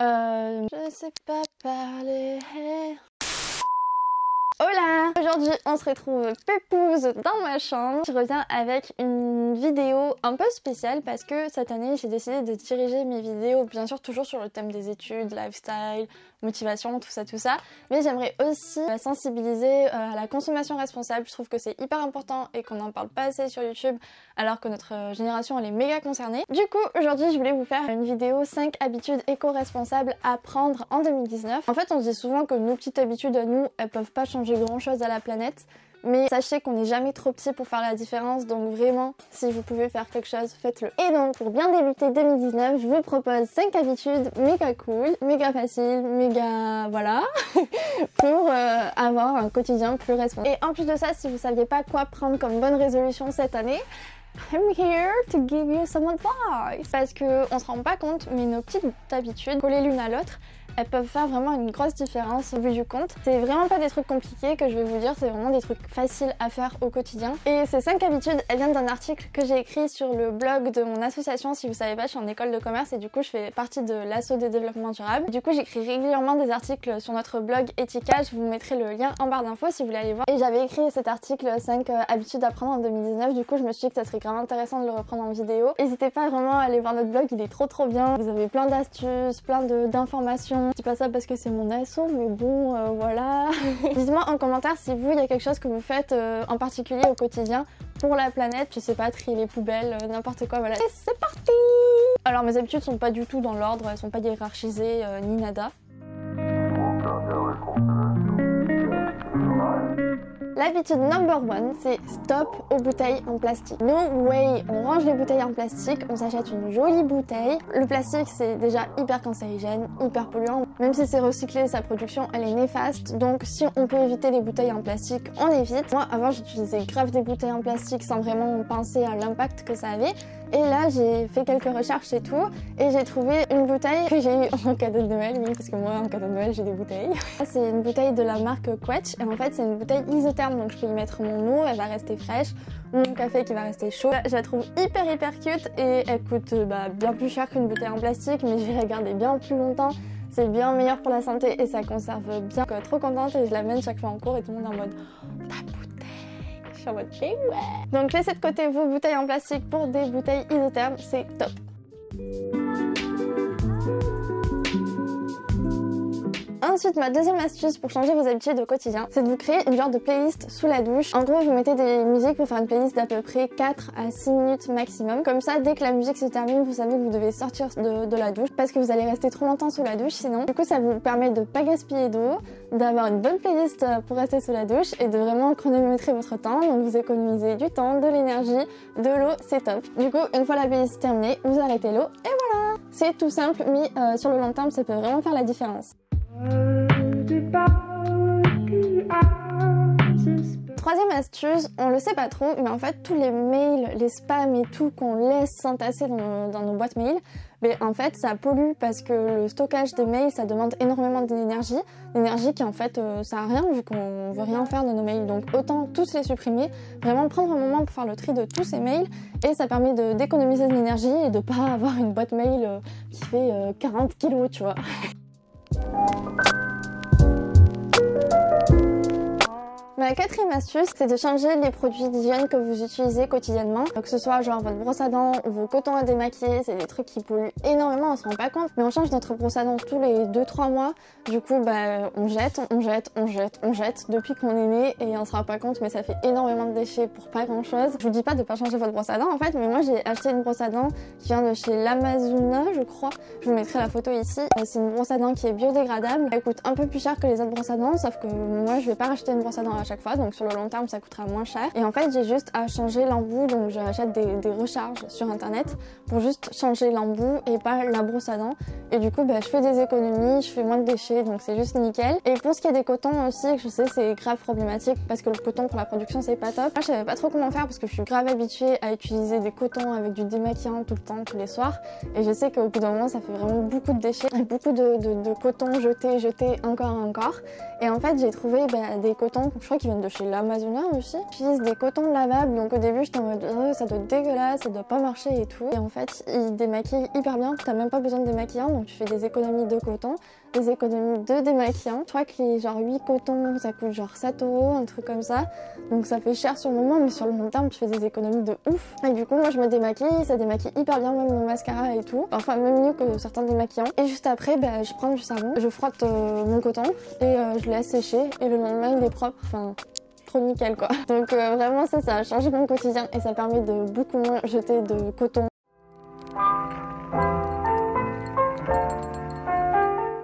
Je sais pas parler. Hola! Aujourd'hui on se retrouve pépouze dans ma chambre. Je reviens avec une vidéo un peu spéciale parce que cette année j'ai décidé de diriger mes vidéos bien sûr toujours sur le thème des études, lifestyle, motivation, tout ça. Mais j'aimerais aussi sensibiliser à la consommation responsable. Je trouve que c'est hyper important et qu'on n'en parle pas assez sur YouTube alors que notre génération elle est méga concernée. Du coup aujourd'hui je voulais vous faire une vidéo 5 habitudes éco-responsables à prendre en 2019. En fait on se dit souvent que nos petites habitudes à nous elles peuvent pas changer grand chose à la planète, mais sachez qu'on n'est jamais trop petit pour faire la différence, donc vraiment si vous pouvez faire quelque chose, faites-le. Et donc pour bien débuter 2019, je vous propose 5 habitudes méga cool, méga faciles, méga voilà pour avoir un quotidien plus responsable. Et en plus de ça, si vous saviez pas quoi prendre comme bonne résolution cette année, I'm here to give you some advice. Parce que on se rend pas compte, mais nos petites habitudes collées l'une à l'autre, elles peuvent faire vraiment une grosse différence au bout du compte. C'est vraiment pas des trucs compliqués que je vais vous dire, c'est vraiment des trucs faciles à faire au quotidien. Et ces 5 habitudes, elles viennent d'un article que j'ai écrit sur le blog de mon association. Si vous savez pas, je suis en école de commerce et du coup je fais partie de l'asso de développement durable. Du coup j'écris régulièrement des articles sur notre blog Etika, je vous mettrai le lien en barre d'infos si vous voulez aller voir. Et j'avais écrit cet article 5 habitudes à prendre en 2019, du coup je me suis dit que ça serait grave intéressant de le reprendre en vidéo. N'hésitez pas vraiment à aller voir notre blog, il est trop bien. Vous avez plein d'astuces, plein d'informations. Je dis pas ça parce que c'est mon asso, mais bon, voilà. Dites-moi en commentaire si vous, il y a quelque chose que vous faites en particulier au quotidien pour la planète. Je sais pas, trier les poubelles, n'importe quoi, voilà. Et c'est parti! Alors mes habitudes sont pas du tout dans l'ordre, elles sont pas hiérarchisées ni nada. L'habitude number 1, c'est stop aux bouteilles en plastique. No way, on range les bouteilles en plastique, on s'achète une jolie bouteille. Le plastique c'est déjà hyper cancérigène, hyper polluant. Même si c'est recyclé, sa production elle est néfaste. Donc si on peut éviter les bouteilles en plastique, on évite. Moi avant j'utilisais grave des bouteilles en plastique sans vraiment penser à l'impact que ça avait. Et là j'ai fait quelques recherches et tout, et j'ai trouvé une bouteille que j'ai eu en cadeau de Noël, oui, parce que moi en cadeau de Noël j'ai des bouteilles. C'est une bouteille de la marque Quetch, et en fait c'est une bouteille isotherme, donc je peux y mettre mon eau, elle va rester fraîche, mon café qui va rester chaud. Je la trouve hyper cute, et elle coûte bien plus cher qu'une bouteille en plastique, mais je vais la garder bien plus longtemps. C'est bien meilleur pour la santé et ça conserve bien. Donc, trop contente et je l'amène chaque fois en cours et tout le monde est en mode ta bouteille. Je suis en mode ouais. Donc laissez de côté vos bouteilles en plastique pour des bouteilles isothermes, c'est top. Ensuite, ma deuxième astuce pour changer vos habitudes au quotidien, c'est de vous créer une genre de playlist sous la douche. En gros, vous mettez des musiques pour faire une playlist d'à peu près 4 à 6 minutes maximum. Comme ça, dès que la musique se termine, vous savez que vous devez sortir de la douche parce que vous allez rester trop longtemps sous la douche sinon. Du coup, ça vous permet de pas gaspiller d'eau, d'avoir une bonne playlist pour rester sous la douche et de vraiment chronométrer votre temps. Donc vous économisez du temps, de l'énergie, de l'eau, c'est top. Du coup, une fois la playlist terminée, vous arrêtez l'eau et voilà. C'est tout simple, mais sur le long terme, ça peut vraiment faire la différence. Troisième astuce, on le sait pas trop, mais en fait tous les mails, les spams et tout qu'on laisse s'entasser dans nos boîtes mail, mais en fait ça pollue parce que le stockage des mails ça demande énormément d'énergie, l'énergie qui en fait ça a rien vu qu'on veut rien faire de nos mails, donc autant tous les supprimer, vraiment prendre un moment pour faire le tri de tous ces mails et ça permet d'économiser de l'énergie et de pas avoir une boîte mail qui fait 40 kilos tu vois. Ma quatrième astuce, c'est de changer les produits d'hygiène que vous utilisez quotidiennement. Que ce soit genre votre brosse à dents ou vos cotons à démaquiller, c'est des trucs qui polluent énormément, on se rend pas compte. Mais on change notre brosse à dents tous les 2-3 mois. Du coup, on jette depuis qu'on est né et on se rend pas compte, mais ça fait énormément de déchets pour pas grand chose. Je vous dis pas de pas changer votre brosse à dents en fait, mais moi j'ai acheté une brosse à dents qui vient de chez l'Amazona, je crois. Je vous mettrai la photo ici. C'est une brosse à dents qui est biodégradable. Elle coûte un peu plus cher que les autres brosses à dents, sauf que moi je vais pas racheter une brosse à dents à chaque fois, donc sur le long terme ça coûtera moins cher. Et en fait j'ai juste à changer l'embout, donc j'achète des recharges sur internet pour juste changer l'embout et pas la brosse à dents. Et du coup je fais des économies, je fais moins de déchets, donc c'est juste nickel. Et pour ce qui est des cotons aussi, je sais c'est grave problématique parce que le coton pour la production c'est pas top. Moi je savais pas trop comment faire parce que je suis grave habituée à utiliser des cotons avec du démaquillant tout le temps, tous les soirs. Et je sais qu'au bout d'un moment ça fait vraiment beaucoup de déchets, beaucoup de coton jeté, encore. Et en fait j'ai trouvé des cotons, je crois qui viennent de chez l'Amazonia aussi. J'utilise des cotons lavables, donc au début j'étais en mode oh, ça doit être dégueulasse, ça doit pas marcher et tout. Et en fait ils démaquillent hyper bien, t'as même pas besoin de démaquillant, donc tu fais des économies de coton, des économies de démaquillant. Je crois que les genre 8 cotons ça coûte genre 7 €, un truc comme ça. Donc ça fait cher sur le moment, mais sur le long terme tu fais des économies de ouf. Et du coup moi je me démaquille, ça démaquille hyper bien même mon mascara et tout. Enfin même mieux que certains démaquillants. Et juste après bah, je prends du savon, je frotte mon coton et je le laisse sécher et le lendemain il est propre. Enfin trop nickel quoi. Donc vraiment ça a changé mon quotidien et ça permet de beaucoup moins jeter de coton.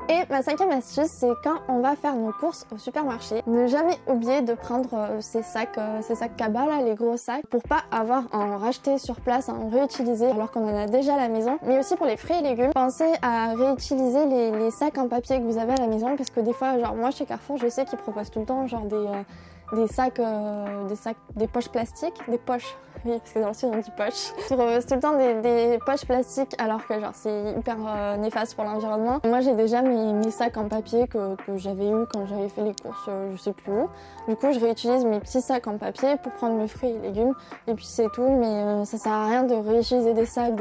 Et ma 5e astuce, c'est quand on va faire nos courses au supermarché, ne jamais oublier de prendre ces sacs cabas là, les gros sacs, pour pas avoir à en racheter sur place, à en réutiliser alors qu'on en a déjà à la maison. Mais aussi pour les fruits et légumes, pensez à réutiliser les sacs en papier que vous avez à la maison, parce que des fois, genre moi chez Carrefour, je sais qu'ils proposent tout le temps genre des poches plastiques, des poches, oui parce que dans le sud on dit poche. Ils proposent tout le temps des poches plastiques alors que genre c'est hyper néfaste pour l'environnement. Moi j'ai déjà mes sacs en papier que j'avais eu quand j'avais fait les courses je sais plus où. Du coup je réutilise mes petits sacs en papier pour prendre mes fruits et légumes et puis c'est tout, mais ça sert à rien de réutiliser des sacs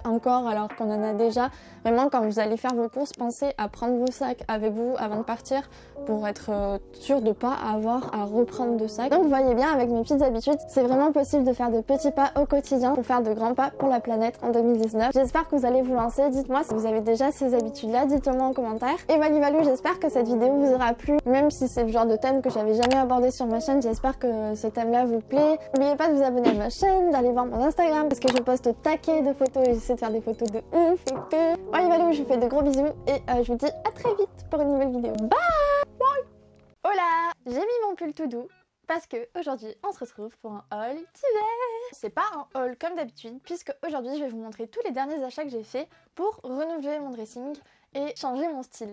encore alors qu'on en a déjà. Vraiment quand vous allez faire vos courses, pensez à prendre vos sacs avec vous avant de partir pour être sûr de pas avoir à reprendre de sacs. Donc vous voyez bien avec mes petites habitudes, c'est vraiment possible de faire de petits pas au quotidien pour faire de grands pas pour la planète en 2019. J'espère que vous allez vous lancer, dites-moi si vous avez déjà ces habitudes là, dites-le moi en commentaire. Et Valou, j'espère que cette vidéo vous aura plu, même si c'est le genre de thème que j'avais jamais abordé sur ma chaîne, j'espère que ce thème là vous plaît. N'oubliez pas de vous abonner à ma chaîne, d'aller voir mon Instagram parce que je poste au taquet de photos et j'essaie de faire des photos de ouf et tout. Valou, je vous fais de gros bisous et je vous dis à très vite pour une nouvelle vidéo. Bye! Hola! J'ai mis mon pull tout doux parce que aujourd'hui on se retrouve pour un haul d'hiver. C'est pas un haul comme d'habitude puisque aujourd'hui je vais vous montrer tous les derniers achats que j'ai fait pour renouveler mon dressing et changer mon style.